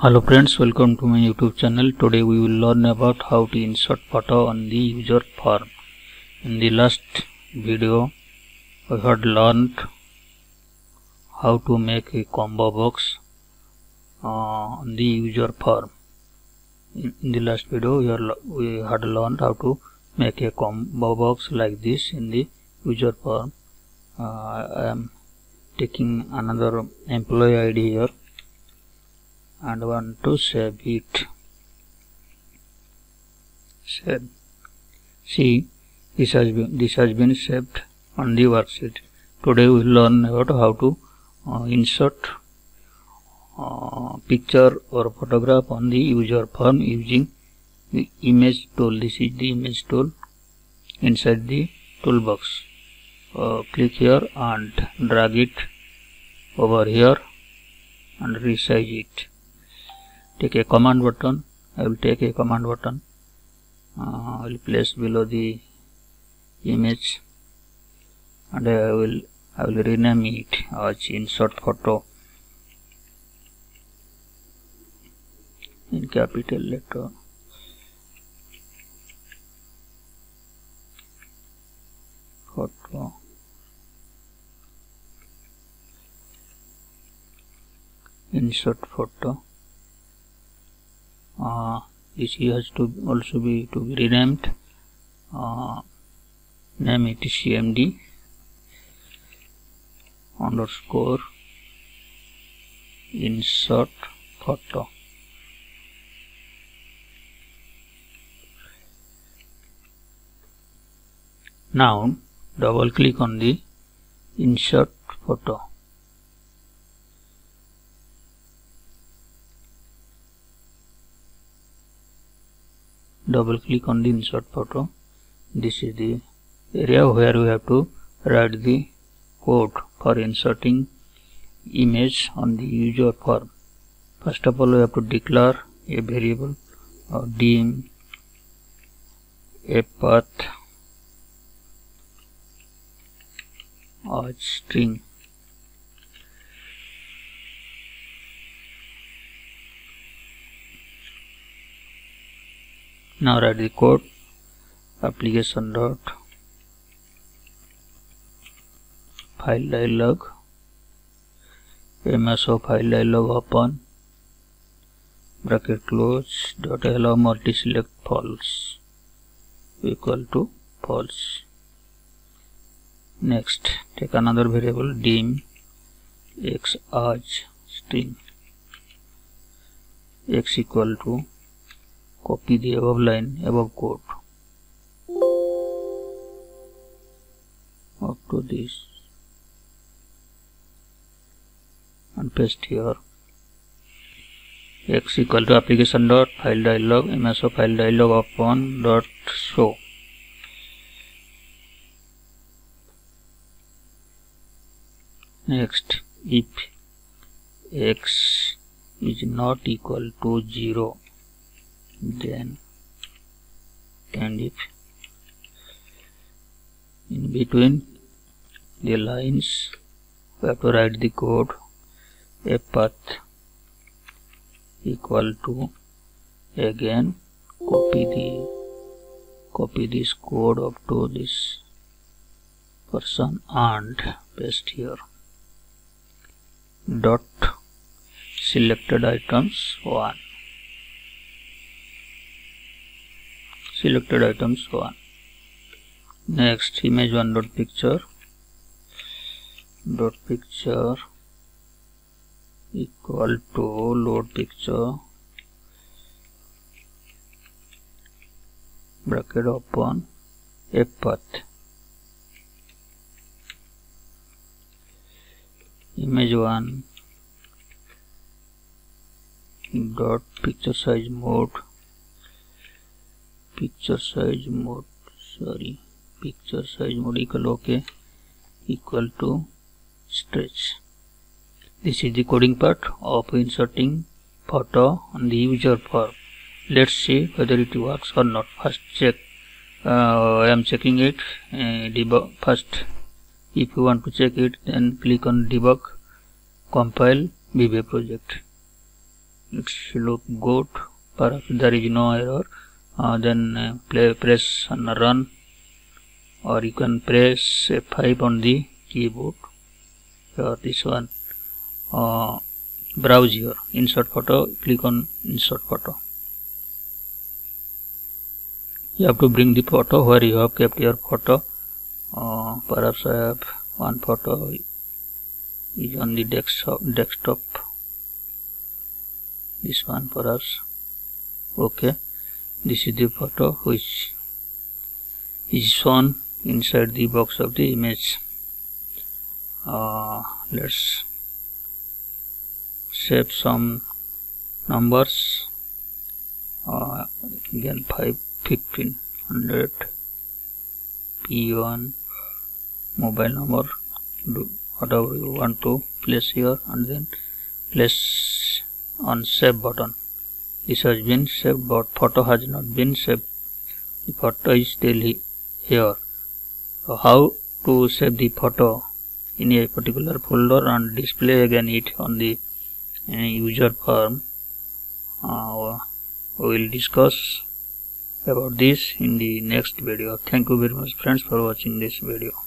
Hello friends, welcome to my YouTube channel. Today we will learn about how to insert photo on the user form. In the last video we had learned how to make a combo box on the user form. In the last video we had learned how to make a combo box like this in the user form. I am taking another employee ID here and want to save it. See, this has been saved on the worksheet. Today we will learn about how to insert picture or photograph on the user form using the image tool. This is the image tool inside the toolbox. Click here and drag it over here and resize it. Take a command button. I will take a command button. I will place below the image and I will rename it as insert photo in capital letter. Photo. Insert photo. This has to also be renamed. Name it CMD underscore insert photo. Now double click on the insert photo. Double click on the insert photo. This is the area where we have to write the code for inserting image on the user form. First of all, we have to declare a variable or dim a path or string. Now write the code. Application dot file dialog, MSO file dialog open, bracket close, dot allow multi select false equal to false. Next, take another variable dim x as string, x equal to, copy the above line, above code up to this and paste here. X equal to application dot file dialog, MSO file dialog open dot show. Next, if x is not equal to 0, then and if in between the lines we have to write the code a path equal to, again copy this code up to this person and paste here. Dot selected items 1. Selected items 1. Next, image 1 dot picture equal to load picture, bracket open, a path. Image 1 dot picture size mode equal to stretch. This is the coding part of inserting photo on the user form. Let's see whether it works or not. First check. I am checking it. Debug first. If you want to check it, then click on debug, compile VBA project. It's look good. Perhaps there is no error. Then press and run, or you can press F5 on the keyboard. Here this one, browse here, insert photo, click on insert photo. You have to bring the photo where you have kept your photo. Perhaps I have one photo is on the desktop. This one perhaps. Okay, this is the photo which is shown inside the box of the image. Let's save some numbers. Again 1500 P1 mobile number, whatever you want to place here, and then place on save button. This has been saved, but photo has not been saved. The photo is still here. So how to save the photo in a particular folder and display again it on the user form? We will discuss about this in the next video. Thank you very much friends for watching this video.